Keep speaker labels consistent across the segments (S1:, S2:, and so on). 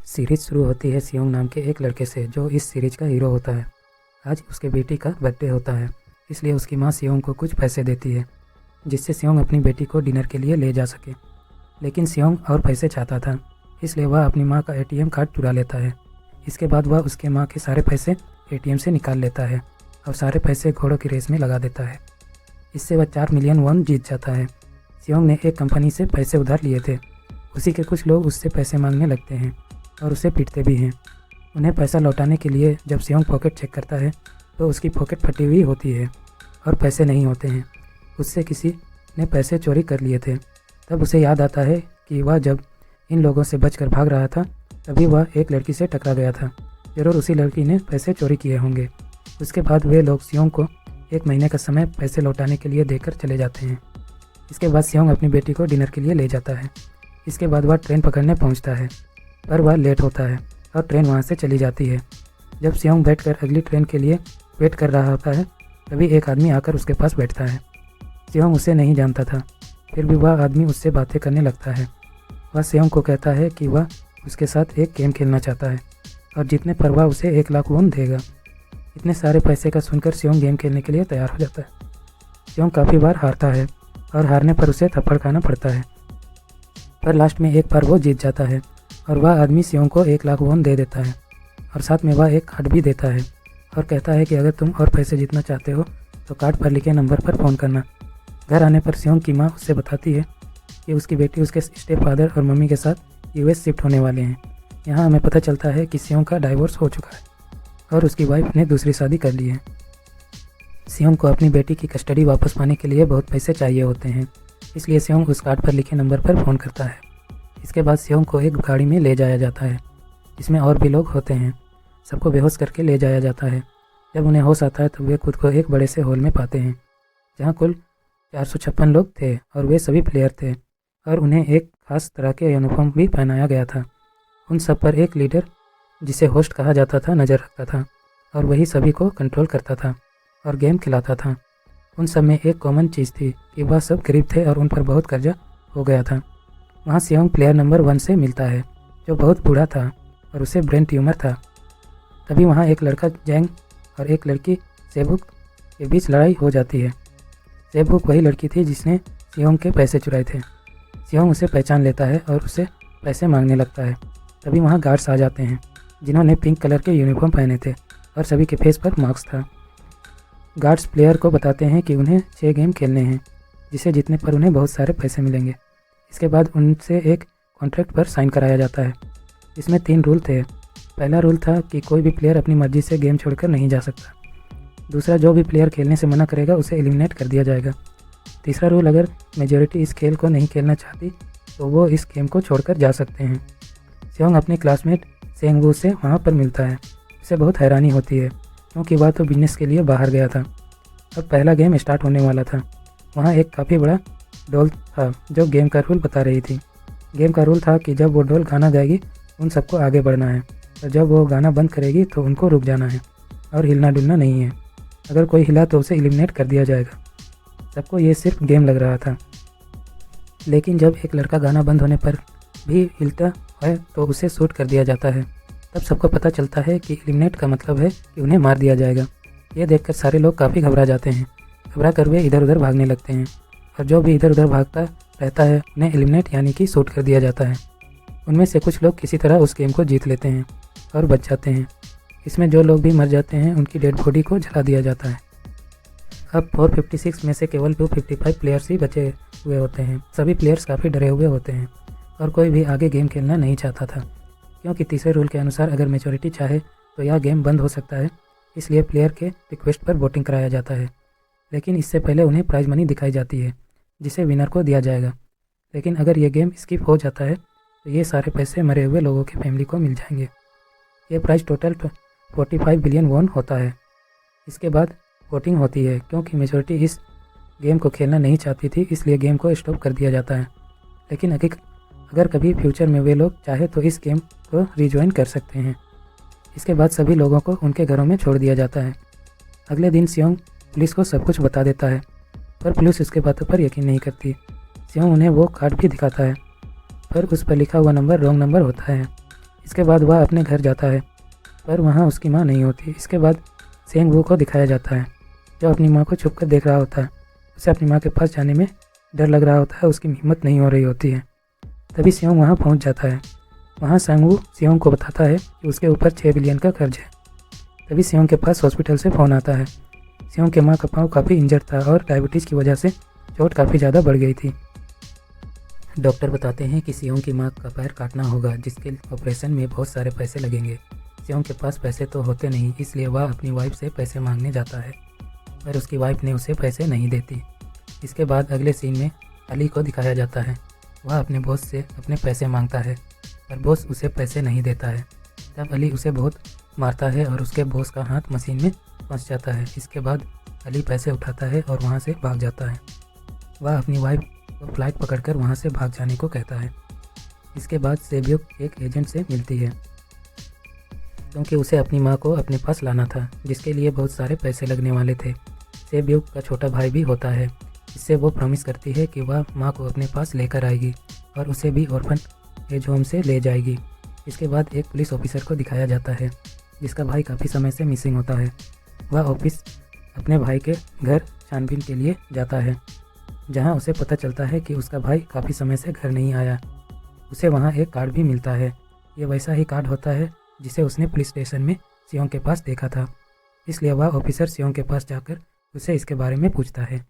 S1: Series शुरू होती है सियोंग नाम के एक लड़के से जो इस सीरीज का हीरो होता है। आज उसके बेटी का बर्थडे होता है, इसलिए उसकी माँ सियोंग को कुछ पैसे देती है जिससे सियोंग अपनी बेटी को डिनर के लिए ले जा सके। लेकिन सियोंग और पैसे चाहता था, इसलिए वह अपनी माँ का एटीएम कार्ड चुरा लेता है। इसके बाद वह उसके माँ के सारे पैसे एटीएम से निकाल लेता है और सारे पैसे घोड़ों की रेस में लगा देता है। इससे वह 4 मिलियन वॉन जीत जाता है। सियोंग ने एक कंपनी से पैसे उधार लिए थे। उसी के कुछ लोग उससे पैसे मांगने लगते हैं और उसे पीटते भी हैं। उन्हें पैसा लौटाने के लिए जब सियोंग पॉकेट चेक करता है तो उसकी पॉकेट फटी हुई होती है और पैसे नहीं होते हैं। उससे किसी ने पैसे चोरी कर लिए थे। तब उसे याद आता है कि वह जब इन लोगों से बचकर भाग रहा था तभी वह एक लड़की से टकरा गया था। ज़रूर उसी लड़की ने पैसे चोरी किए होंगे। उसके बाद वे लोग सियोंग को 1 महीने का समय पैसे लौटाने के लिए देकर चले जाते हैं। इसके बाद सियोंग अपनी बेटी को डिनर के लिए ले जाता है। इसके बाद वह ट्रेन पकड़ने पहुंचता है, पर वह लेट होता है और ट्रेन वहां से चली जाती है। जब सियोंग बैठकर अगली ट्रेन के लिए वेट कर रहा होता है तभी एक आदमी आकर उसके पास बैठता है। सियोंग उसे नहीं जानता था, फिर भी वह आदमी उससे बातें करने लगता है। वह सियोंग को कहता है कि वह उसके साथ एक गेम खेलना चाहता है और जीतने पर वह उसे 1 लाख वॉन देगा। इतने सारे पैसे का सुनकर सियोंग गेम खेलने के लिए तैयार हो जाता है। सियोंग काफ़ी बार हारता है और हारने पर उसे थप्पड़ खाना पड़ता है, पर लास्ट में एक बार वो जीत जाता है और वह आदमी सियोंग को 1 लाख वॉन दे देता है और साथ में वह एक कार्ड भी देता है और कहता है कि अगर तुम और पैसे जीतना चाहते हो तो कार्ड पर लिखे नंबर पर फ़ोन करना। घर आने पर सियोंग की माँ उससे बताती है कि उसकी बेटी उसके स्टेप फादर और मम्मी के साथ यूएस शिफ्ट होने वाले हैं। यहाँ हमें पता चलता है कि सियोंग का डाइवोर्स हो चुका है और उसकी वाइफ ने दूसरी शादी कर ली है। सियोंग को अपनी बेटी की कस्टडी वापस पाने के लिए बहुत पैसे चाहिए होते हैं, इसलिए सियोंग उस कार्ड पर लिखे नंबर पर फ़ोन करता है। इसके बाद सियोंग को एक गाड़ी में ले जाया जाता है जिसमें और भी लोग होते हैं। सबको बेहोश करके ले जाया जाता है। जब उन्हें होश आता है तो वे खुद को एक बड़े से हॉल में पाते हैं जहाँ कुल 456 लोग थे और वे सभी प्लेयर थे और उन्हें एक खास तरह के यूनिफॉर्म भी पहनाया गया था। उन सब पर एक लीडर जिसे होस्ट कहा जाता था नज़र रखता था और वही सभी को कंट्रोल करता था और गेम खिलाता था। उन सब में एक कॉमन चीज़ थी कि वह सब गरीब थे और उन पर बहुत कर्जा हो गया था। वहाँ सियोंग प्लेयर नंबर 1 से मिलता है जो बहुत बूढ़ा था और उसे ब्रेन ट्यूमर था। तभी वहाँ एक लड़का जैंग और एक लड़की सेबुक के बीच लड़ाई हो जाती है। सेबुक वही लड़की थी जिसने सियोंग के पैसे चुराए थे। सियोंग उसे पहचान लेता है और उसे पैसे मांगने लगता है। तभी वहाँ गार्ड्स आ जाते हैं जिन्होंने पिंक कलर के यूनिफॉर्म पहने थे और सभी के फेस पर मास्क था। गार्ड्स प्लेयर को बताते हैं कि उन्हें 6 गेम खेलने हैं जिसे जीतने पर उन्हें बहुत सारे पैसे मिलेंगे। इसके बाद उनसे एक कॉन्ट्रैक्ट पर साइन कराया जाता है जिसमें 3 रूल थे। पहला रूल था कि कोई भी प्लेयर अपनी मर्जी से गेम छोड़कर नहीं जा सकता। दूसरा, जो भी प्लेयर खेलने से मना करेगा उसे एलिमिनेट कर दिया जाएगा। तीसरा रूल, अगर मेजॉरिटी इस खेल को नहीं खेलना चाहती तो वो इस गेम को छोड़कर जा सकते हैं। सियोंग अपने क्लासमेट सेंगवू से वहाँ पर मिलता है। उसे बहुत हैरानी होती है क्योंकि वह तो बिजनेस के लिए बाहर गया था। अब पहला गेम स्टार्ट होने वाला था। वहाँ एक काफ़ी बड़ा डॉल था जो गेम का रूल बता रही थी। गेम का रूल था कि जब वो डॉल गाना गाएगी उन सबको आगे बढ़ना है और जब वो गाना बंद करेगी तो उनको रुक जाना है और हिलना डुलना नहीं है। अगर कोई हिला तो उसे एलिमिनेट कर दिया जाएगा। सबको ये सिर्फ गेम लग रहा था, लेकिन जब एक लड़का गाना बंद होने पर भी हिलता है तो उसे शूट कर दिया जाता है। तब सबको पता चलता है कि एलिमिनेट का मतलब है कि उन्हें मार दिया जाएगा। ये देखकर सारे लोग काफ़ी घबरा जाते हैं। घबरा कर वे इधर उधर भागने लगते हैं और जो भी इधर उधर भागता रहता है उन्हें एलिमिनेट यानी कि शूट कर दिया जाता है। उनमें से कुछ लोग किसी तरह उस गेम को जीत लेते हैं और बच जाते हैं। इसमें जो लोग भी मर जाते हैं उनकी डेड बॉडी को जला दिया जाता है। अब 456 में से केवल 255 प्लेयर्स ही बचे हुए होते हैं। सभी प्लेयर्स काफ़ी डरे हुए होते हैं और कोई भी आगे गेम खेलना नहीं चाहता था क्योंकि तीसरे रूल के अनुसार अगर मेजॉरिटी चाहे तो यह गेम बंद हो सकता है। इसलिए प्लेयर के रिक्वेस्ट पर वोटिंग कराया जाता है, लेकिन इससे पहले उन्हें प्राइज मनी दिखाई जाती है जिसे विनर को दिया जाएगा। लेकिन अगर ये गेम स्किप हो जाता है तो ये सारे पैसे मरे हुए लोगों की फैमिली को मिल जाएंगे। ये प्राइस टोटल 45 बिलियन वॉन होता है। इसके बाद वोटिंग होती है क्योंकि मेजॉरिटी इस गेम को खेलना नहीं चाहती थी, इसलिए गेम को स्टॉप कर दिया जाता है। लेकिन अगर कभी फ्यूचर में वे लोग चाहे तो इस गेम को रिज्वाइन कर सकते हैं। इसके बाद सभी लोगों को उनके घरों में छोड़ दिया जाता है। अगले दिन सियोंग पुलिस को सब कुछ बता देता है, पर पुलिस उसके बातों पर यकीन नहीं करती। सियोंग उन्हें वो कार्ड भी दिखाता है, पर उस पर लिखा हुआ नंबर रॉन्ग नंबर होता है। इसके बाद वह अपने घर जाता है, पर वहाँ उसकी माँ नहीं होती। इसके बाद सेंग वू को दिखाया जाता है, जो अपनी माँ को छुप कर देख रहा होता है। उसे अपनी माँ के पास जाने में डर लग रहा होता है, उसकी हिम्मत नहीं हो रही होती है। तभी सियोंग वहाँ पहुँच जाता है। वहाँ सेंग वू सियोंग को बताता है कि उसके ऊपर 6 बिलियन का कर्ज है। तभी सियोंग के पास हॉस्पिटल से फ़ोन आता है। सियोंग के माँ का पाँव काफ़ी इंजर्ड था और डायबिटीज़ की वजह से चोट काफ़ी ज़्यादा बढ़ गई थी। डॉक्टर बताते हैं कि सियोंग की माँ का पैर काटना होगा, जिसके ऑपरेशन में बहुत सारे पैसे लगेंगे। सियोंग के पास पैसे तो होते नहीं, इसलिए वह अपनी वाइफ से पैसे मांगने जाता है, पर उसकी वाइफ ने उसे पैसे नहीं देती। इसके बाद अगले सीन में अली को दिखाया जाता है। वह अपने बॉस से अपने पैसे मांगता है, पर बॉस उसे पैसे नहीं देता है। तब अली उसे बहुत मारता है और उसके बॉस का हाथ मशीन में फंस जाता है। इसके बाद अली पैसे उठाता है और वहाँ से भाग जाता है। वह अपनी वाइफ को फ्लाइट पकड़कर वहाँ से भाग जाने को कहता है। इसके बाद सेब्यूक एक एजेंट से मिलती है, क्योंकि उसे अपनी माँ को अपने पास लाना था, जिसके लिए बहुत सारे पैसे लगने वाले थे। सेब्यूक का छोटा भाई भी होता है। इससे वो प्रॉमिस करती है कि वह माँ को अपने पास लेकर आएगी और उसे भी ऑर्फन एज होम से ले जाएगी। इसके बाद एक पुलिस ऑफिसर को दिखाया जाता है, जिसका भाई काफ़ी समय से मिसिंग होता है। वह ऑफिस अपने भाई के घर छानबीन के लिए जाता है, जहां उसे पता चलता है कि उसका भाई काफ़ी समय से घर नहीं आया। उसे वहां एक कार्ड भी मिलता है। ये वैसा ही कार्ड होता है जिसे उसने पुलिस स्टेशन में सियोंग के पास देखा था। इसलिए वह ऑफिसर सियोंग के पास जाकर उसे इसके बारे में पूछता है,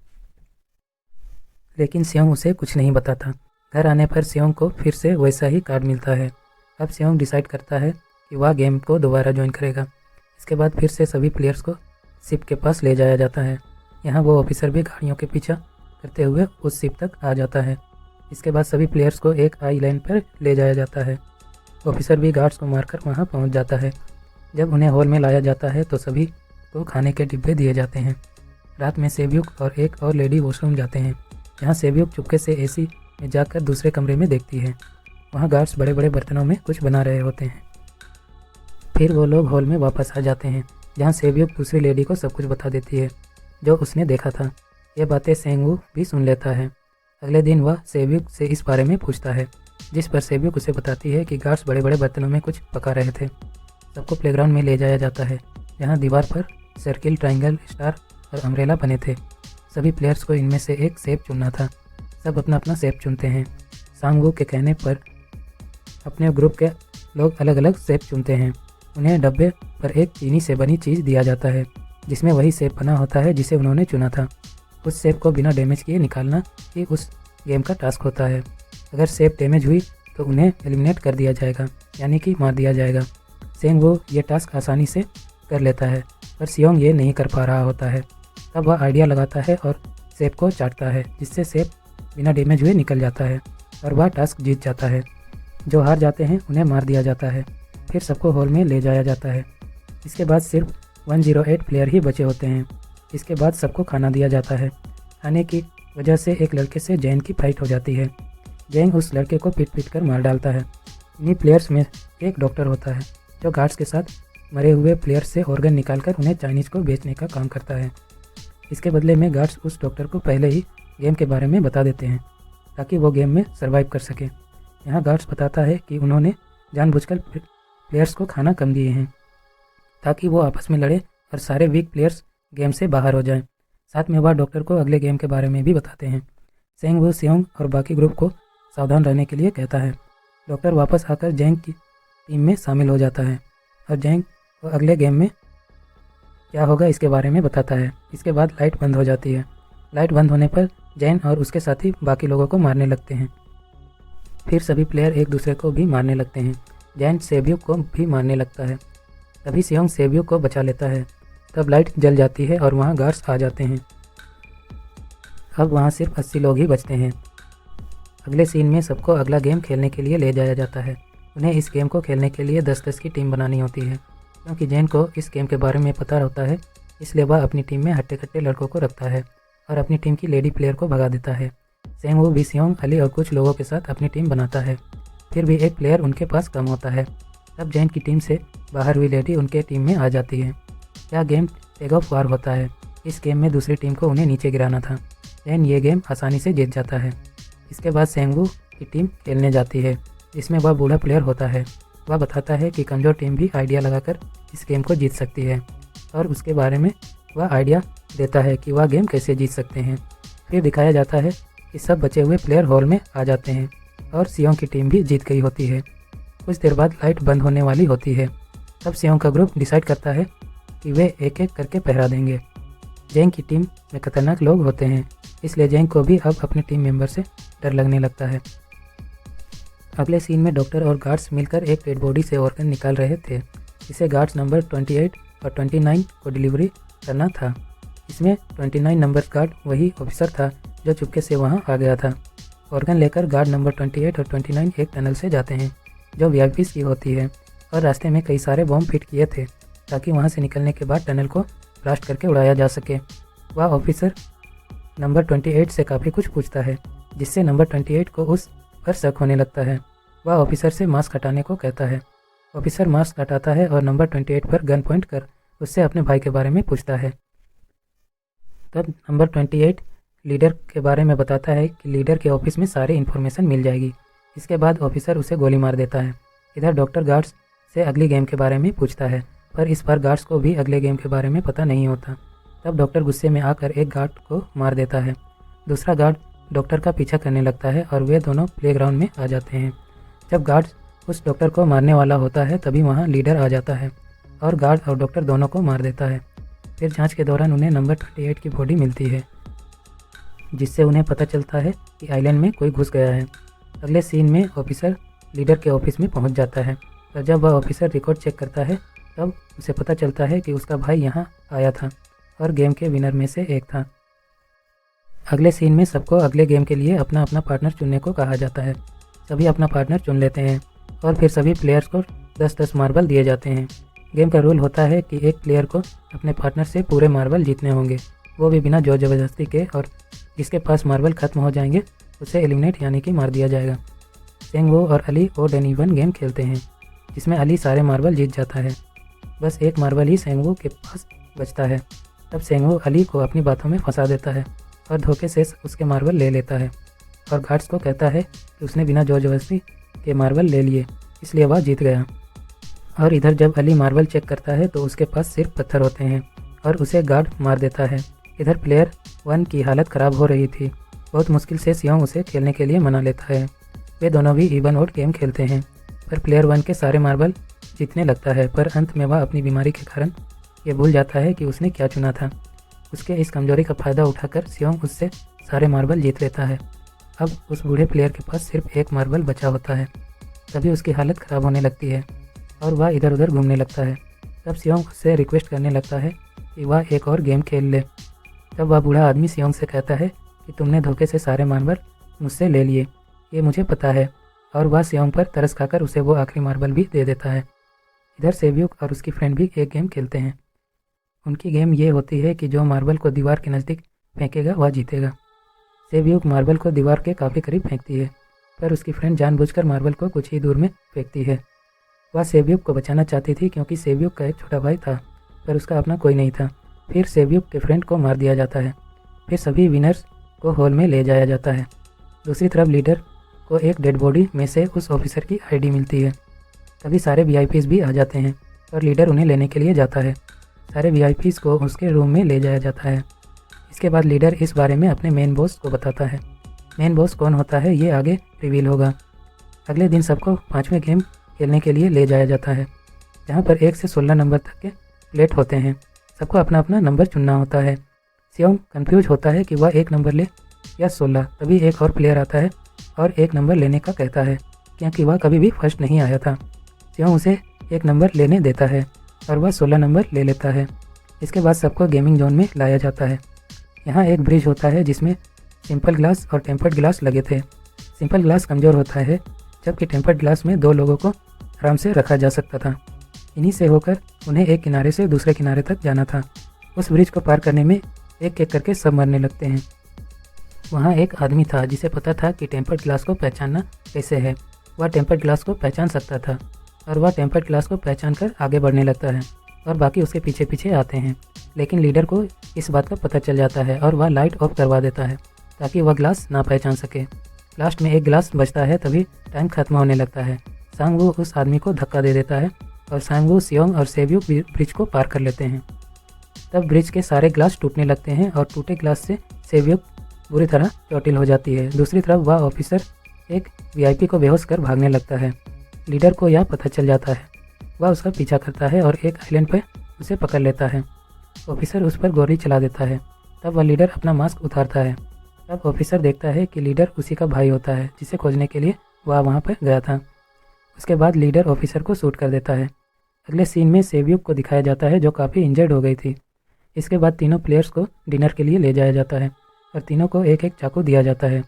S1: लेकिन सियोंग उसे कुछ नहीं बताता। घर आने पर सियोंग को फिर से वैसा ही कार्ड मिलता है। अब सियोंग डिसाइड करता है कि वह गेम को दोबारा ज्वाइन करेगा। इसके बाद फिर से सभी प्लेयर्स को शिप के पास ले जाया जाता है। यहाँ वो ऑफिसर भी गाड़ियों के पीछा करते हुए उस शिप तक आ जाता है। इसके बाद सभी प्लेयर्स को एक आइलैंड पर ले जाया जाता है। ऑफिसर भी गार्ड्स को मारकर वहाँ पहुँच जाता है। जब उन्हें हॉल में लाया जाता है तो सभी को खाने के डिब्बे दिए जाते हैं। रात में सेब्यूक और एक और लेडी वॉशरूम जाते हैं। यहाँ सेब्यूक चुपके से एसी में जाकर दूसरे कमरे में देखती है। वहाँ गार्ड्स बड़े बड़े बर्तनों में कुछ बना रहे होते हैं। फिर वो लोग हॉल में वापस आ जाते हैं, जहाँ सेब्यूक दूसरी लेडी को सब कुछ बता देती है जो उसने देखा था। ये बातें सेंग वू भी सुन लेता है। अगले दिन वह सेब्यूक से इस बारे में पूछता है, जिस पर सेब्यूक उसे बताती है कि गार्ड्स बड़े बड़े बर्तनों में कुछ पका रहे थे। सबको प्लेग्राउंड में ले जाया जाता है, जहाँ दीवार पर सर्किल, ट्रायंगल, स्टार और अम्ब्रेला बने थे। सभी प्लेयर्स को इनमें से एक शेप चुनना था। सब अपना अपना शेप चुनते हैं। सांग वू के कहने पर अपने ग्रुप के लोग अलग अलग शेप चुनते हैं। उन्हें डब्बे पर एक चीनी से बनी चीज़ दिया जाता है, जिसमें वही शेप बना होता है जिसे उन्होंने चुना था। उस शेप को बिना डैमेज किए निकालना ही उस गेम का टास्क होता है। अगर शेप डैमेज हुई तो उन्हें एलिमिनेट कर दिया जाएगा, यानी कि मार दिया जाएगा। सेंग वो ये टास्क आसानी से कर लेता है, पर सियोंग ये नहीं कर पा रहा होता है। तब वह आइडिया लगाता है और शेप को चाटता है, जिससे शेप बिना डैमेज हुए निकल जाता है और वह टास्क जीत जाता है। जो हार जाते हैं उन्हें मार दिया जाता है। फिर सबको हॉल में ले जाया जाता है। इसके बाद सिर्फ 108 प्लेयर ही बचे होते हैं। इसके बाद सबको खाना दिया जाता है। खाने की वजह से एक लड़के से जैन की फाइट हो जाती है। जैन उस लड़के को पीट पीट कर मार डालता है। इन्हीं प्लेयर्स में एक डॉक्टर होता है, जो गार्ड्स के साथ मरे हुए प्लेयर्स से ऑर्गन निकालकर उन्हें चाइनीज़ को बेचने का काम करता है। इसके बदले में गार्ड्स उस डॉक्टर को पहले ही गेम के बारे में बता देते हैं, ताकि वो गेम में सर्वाइव कर सके। यहाँ गार्ड्स बताता है कि उन्होंने जानबूझकर प्लेयर्स को खाना कम दिए हैं, ताकि वो आपस में लड़े और सारे वीक प्लेयर्स गेम से बाहर हो जाएं। साथ में वह डॉक्टर को अगले गेम के बारे में भी बताते हैं। सेंग वो सियोंग और बाकी ग्रुप को सावधान रहने के लिए कहता है। डॉक्टर वापस आकर जैंग की टीम में शामिल हो जाता है और जैंग को अगले गेम में क्या होगा इसके बारे में बताता है। इसके बाद लाइट बंद हो जाती है। लाइट बंद होने पर जैन और उसके साथी बाकी लोगों को मारने लगते हैं। फिर सभी प्लेयर एक दूसरे को भी मारने लगते हैं। जैन सेब्यूक को भी मारने लगता है। तभी सियोंग सेब्यूक को बचा लेता है। तब लाइट जल जाती है और वहाँ गार्ड्स आ जाते हैं। अब वहाँ सिर्फ 80 लोग ही बचते हैं। अगले सीन में सबको अगला गेम खेलने के लिए ले जाया जाता है। उन्हें इस गेम को खेलने के लिए 10-10 की टीम बनानी होती है। क्योंकि जैन को इस गेम के बारे में पता होता है, इसलिए वह अपनी टीम में हट्टे-कट्टे लड़कों को रखता है और अपनी टीम की लेडी प्लेयर को भगा देता है। सेंग वो भी सियोंग, अली और कुछ लोगों के साथ अपनी टीम बनाता है। फिर भी एक प्लेयर उनके पास कम होता है। तब जैन की टीम से बाहर हुई लेडी उनके टीम में आ जाती है। यह गेम टैग ऑफ वार होता है। इस गेम में दूसरी टीम को उन्हें नीचे गिराना था। जैन ये गेम आसानी से जीत जाता है। इसके बाद सेंग वो की टीम खेलने जाती है, जिसमें वह बूढ़ा प्लेयर होता है। वह बताता है कि कमज़ोर टीम भी आइडिया लगाकर इस गेम को जीत सकती है और उसके बारे में वह आइडिया देता है कि वह गेम कैसे जीत सकते हैं। फिर दिखाया जाता है कि सब बचे हुए प्लेयर हॉल में आ जाते हैं और सियोंग की टीम भी जीत गई होती है। कुछ देर बाद लाइट बंद होने वाली होती है। तब सियोंग का ग्रुप डिसाइड करता है कि वे एक एक करके पहरा देंगे। जेंग की टीम में खतरनाक लोग होते हैं, इसलिए जेंग को भी अब अपने टीम मेंबर से डर लगने लगता है। अगले सीन में डॉक्टर और गार्ड्स मिलकर एक डेड बॉडी से ऑर्गन निकाल रहे थे, जिसे गार्ड्स नंबर 28 और 29 को डिलीवरी करना था। इसमें 29 नंबर गार्ड वही ऑफिसर था जो चुपके से वहां आ गया था। ऑर्गन लेकर गार्ड नंबर 28 और 29 एक टनल से जाते हैं जो वीआईपीज़ की होती है और रास्ते में कई सारे बॉम्ब फिट किए थे ताकि वहां से निकलने के बाद टनल को ब्लास्ट करके उड़ाया जा सके। वह ऑफिसर नंबर 28 से काफ़ी कुछ पूछता है, जिससे नंबर 28 को उस पर शक होने लगता है। वह ऑफिसर से मास्क हटाने को कहता है। ऑफिसर मास्क हटाता है और नंबर 28 पर गन पॉइंट कर उससे अपने भाई के बारे में पूछता है। तब नंबर 28 लीडर के बारे में बताता है कि लीडर के ऑफिस में सारी इन्फॉर्मेशन मिल जाएगी। इसके बाद ऑफिसर उसे गोली मार देता है। इधर डॉक्टर गार्ड्स से अगली गेम के बारे में पूछता है, पर इस बार गार्ड्स को भी अगले गेम के बारे में पता नहीं होता। तब डॉक्टर गुस्से में आकर एक गार्ड को मार देता है। दूसरा गार्ड डॉक्टर का पीछा करने लगता है और वे दोनों प्लेग्राउंड में आ जाते हैं। जब गार्ड उस डॉक्टर को मारने वाला होता है तभी वहाँ लीडर आ जाता है और गार्ड और डॉक्टर दोनों को मार देता है। फिर जांच के दौरान उन्हें नंबर 28 की बॉडी मिलती है, जिससे उन्हें पता चलता है कि आइलैंड में कोई घुस गया है। अगले सीन में ऑफिसर लीडर के ऑफिस में पहुंच जाता है और जब वह ऑफिसर रिकॉर्ड चेक करता है तब उसे पता चलता है कि उसका भाई यहाँ आया था और गेम के विनर में से एक था। अगले सीन में सबको अगले गेम के लिए अपना अपना पार्टनर चुनने को कहा जाता है। सभी अपना पार्टनर चुन लेते हैं और फिर सभी प्लेयर्स को 10-10 मार्बल दिए जाते हैं। गेम का रूल होता है कि एक प्लेयर को अपने पार्टनर से पूरे मार्बल जीतने होंगे, वो भी बिना जोर जबरदस्ती के, और जिसके पास मार्बल खत्म हो जाएंगे उसे एलिमिनेट यानी कि मार दिया जाएगा। सेंगवो और Ali odd and even game खेलते हैं, जिसमें अली सारे मार्बल जीत जाता है। बस एक मार्बल ही सेंगवो के पास बचता है। तब सेंगवो अली को अपनी बातों में फंसा देता है और धोखे से उसके मार्बल ले लेता है और गार्ड्स को कहता है कि उसने बिना जोर जबरदस्ती के मार्बल ले लिए, इसलिए वह जीत गया। और इधर जब अली मार्बल चेक करता है तो उसके पास सिर्फ पत्थर होते हैं और उसे गार्ड मार देता है। इधर प्लेयर 1 की हालत ख़राब हो रही थी। बहुत मुश्किल से सियोंग उसे खेलने के लिए मना लेता है। वे दोनों भी इवन ओड गेम खेलते हैं, पर प्लेयर 1 के सारे मार्बल जीतने लगता है, पर अंत में वह अपनी बीमारी के कारण ये भूल जाता है कि उसने क्या चुना था। उसके इस कमजोरी का फ़ायदा उठाकर सियोंग उससे सारे मार्बल जीत लेता है। अब उस बूढ़े प्लेयर के पास सिर्फ एक मार्बल बचा होता है। तभी उसकी हालत ख़राब होने लगती है और वह इधर उधर घूमने लगता है। तब सियोंग उससे रिक्वेस्ट करने लगता है कि वह एक और गेम खेल ले। तब वह बूढ़ा आदमी सियोंग से कहता है कि तुमने धोखे से सारे मार्बल मुझसे ले लिए, ये मुझे पता है, और वह सियोंग पर तरस खाकर उसे वो आखिरी मार्बल भी दे देता है। इधर सेव्यूक और उसकी फ्रेंड भी एक गेम खेलते हैं। उनकी गेम ये होती है कि जो मार्बल को दीवार के नज़दीक फेंकेगा वह जीतेगा। सेव्यूक मार्बल को दीवार के काफ़ी करीब फेंकती है, पर उसकी फ्रेंड जानबूझकर मार्बल को कुछ ही दूर में फेंकती है। वह सेव्यूक को बचाना चाहती थी क्योंकि सेव्यूक का एक छोटा भाई था, पर उसका अपना कोई नहीं था। फिर सेव्यूक के फ्रेंड को मार दिया जाता है। फिर सभी विनर्स को हॉल में ले जाया जाता है। दूसरी तरफ लीडर को एक डेड बॉडी में से उस ऑफिसर की आईडी मिलती है। तभी सारे वीआईपीज़ भी आ जाते हैं और लीडर उन्हें लेने के लिए जाता है। सारे वीआईपीज़ को उसके रूम में ले जाया जाता है। इसके बाद लीडर इस बारे में अपने मेन बॉस को बताता है। मेन बॉस कौन होता है ये आगे रिवील होगा। अगले दिन सबको 5वें गेम खेलने के लिए ले जाया जाता है, जहाँ पर 1 से 16 नंबर तक के प्लेट होते हैं। सबको अपना अपना नंबर चुनना होता है। सियोंग कंफ्यूज होता है कि वह 1 नंबर ले या 16। तभी एक और प्लेयर आता है और 1 नंबर लेने का कहता है, क्योंकि वह कभी भी फर्स्ट नहीं आया था। सियोंग उसे 1 नंबर लेने देता है और वह 16 नंबर ले लेता है। इसके बाद सबको गेमिंग जोन में लाया जाता है। यहाँ एक ब्रिज होता है जिसमें सिंपल ग्लास और टेम्पर्ड ग्लास लगे थे। सिंपल ग्लास कमज़ोर होता है, जबकि टेम्पर्ड ग्लास में 2 लोगों को आराम से रखा जा सकता था। इन्हीं से होकर उन्हें एक किनारे से दूसरे किनारे तक जाना था। उस ब्रिज को पार करने में एक एक करके सब मरने लगते हैं। वहाँ एक आदमी था जिसे पता था कि टेम्पर्ड ग्लास को पहचानना कैसे है। वह टेम्पर्ड ग्लास को पहचान सकता था और वह टेम्पर्ड ग्लास को पहचान कर आगे बढ़ने लगता है और बाकी उसके पीछे पीछे आते हैं। लेकिन लीडर को इस बात का पता चल जाता है और वह लाइट ऑफ करवा देता है ताकि वह ग्लास ना पहचान सके। लास्ट में एक ग्लास बचता है, तभी टाइम खत्म होने लगता है। सांगवू उस आदमी को धक्का दे देता है और सांगवू, सियोंग और सेब्यूक ब्रिज को पार कर लेते हैं। तब ब्रिज के सारे ग्लास टूटने लगते हैं और टूटे ग्लास से सेब्यूक बुरी तरह चोटिल हो जाती है। दूसरी तरफ वह ऑफिसर एक वीआईपी को बेहोश कर भागने लगता है। लीडर को यह पता चल जाता है। वह उसका पीछा करता है और एक आइलैंड पर उसे पकड़ लेता है। ऑफिसर उस पर गोली चला देता है। तब वह लीडर अपना मास्क उतारता है। तब ऑफिसर देखता है कि लीडर उसी का भाई होता है जिसे खोजने के लिए वह वहाँ पर गया था। उसके बाद लीडर ऑफिसर को शूट कर देता है। अगले सीन में सेब्यूक को दिखाया जाता है जो काफ़ी इंजर्ड हो गई थी। इसके बाद तीनों प्लेयर्स को डिनर के लिए ले जाया जाता है और तीनों को एक एक चाकू दिया जाता है।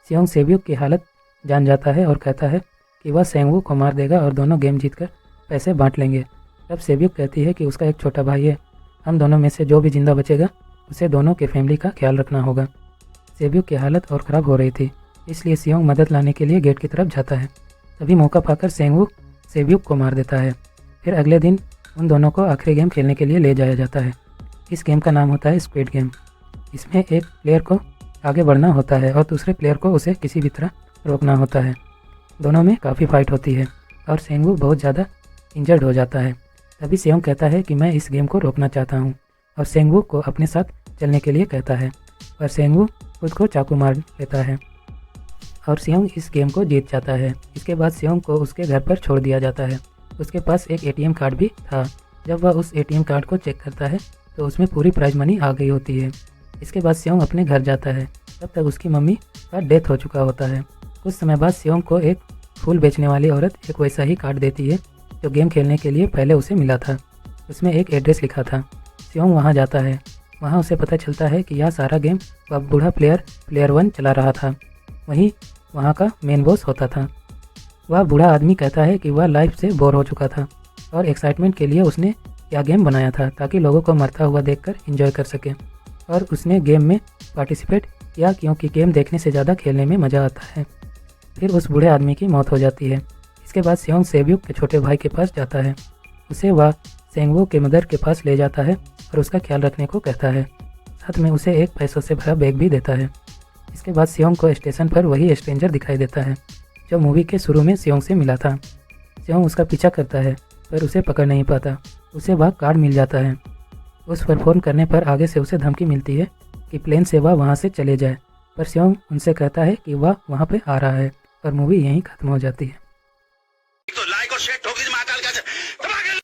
S1: सियोंग सेब्यूक की हालत जान जाता है और कहता है कि वह सेंगवू को मार देगा और दोनों गेम जीतकर पैसे बांट लेंगे। तब सेब्यूक कहती है कि उसका एक छोटा भाई है, हम दोनों में से जो भी जिंदा बचेगा उसे दोनों के फैमिली का ख्याल रखना होगा। सेब्यूक की हालत और ख़राब हो रही थी, इसलिए सियोंग मदद लाने के लिए गेट की तरफ जाता है। तभी मौका पाकर सेंगवू सेब्यूक को मार देता है। फिर अगले दिन उन दोनों को आखिरी गेम खेलने के लिए ले जाया जाता है। इस गेम का नाम होता है स्क्विड गेम। इसमें एक प्लेयर को आगे बढ़ना होता है और दूसरे प्लेयर को उसे किसी भी तरह रोकना होता है। दोनों में काफ़ी फाइट होती है और सेंगवू बहुत ज़्यादा इंजर्ड हो जाता है। तभी सियोंग कहता है कि मैं इस गेम को रोकना चाहता हूँ और सेंगवू को अपने साथ चलने के लिए कहता है, और सेंगवू खुद को चाकू मार लेता है और सियोंग इस गेम को जीत जाता है। इसके बाद सियोंग को उसके घर पर छोड़ दिया जाता है। उसके पास एक एटीएम कार्ड भी था। जब वह उस एटीएम कार्ड को चेक करता है तो उसमें पूरी प्राइज मनी आ गई होती है। इसके बाद सियोंग अपने घर जाता है। तब तक उसकी मम्मी का डेथ हो चुका होता है। कुछ समय बाद सियोंग को एक फूल बेचने वाली औरत एक वैसा ही कार्ड देती है जो गेम खेलने के लिए पहले उसे मिला था। उसमें एक एड्रेस लिखा था। सियोंग वहाँ जाता है। वहाँ उसे पता चलता है कि यह सारा गेम वह बूढ़ा प्लेयर 1 चला रहा था। वहीं वहाँ का मेन बॉस होता था। वह बूढ़ा आदमी कहता है कि वह लाइफ से बोर हो चुका था और एक्साइटमेंट के लिए उसने यह गेम बनाया था ताकि लोगों को मरता हुआ देखकर एंजॉय कर सके। और उसने गेम में पार्टिसिपेट किया क्योंकि गेम देखने से ज़्यादा खेलने में मज़ा आता है। फिर उस बूढ़े आदमी की मौत हो जाती है। इसके बाद सियोंग सेब्यूक के छोटे भाई के पास जाता है। उसे वह सेंगवू के मदर के पास ले जाता है और उसका ख्याल रखने को कहता है। साथ में उसे एक पैसों से भरा बैग भी देता है। इसके बाद सियोंग को स्टेशन पर वही स्ट्रेंजर दिखाई देता है जो मूवी के शुरू में सियोंग से मिला था। सियोंग उसका पीछा करता है पर उसे पकड़ नहीं पाता। उसे वह कार्ड मिल जाता है। उस पर फ़ोन करने पर आगे से उसे धमकी मिलती है कि प्लेन से वह वहाँ से चले जाए, पर सियोंग उनसे कहता है कि वह वहाँ पे आ रहा है और मूवी यहीं ख़त्म हो जाती है।
S2: तो लाइक और शेयर ठोक दीजिए महाकाल का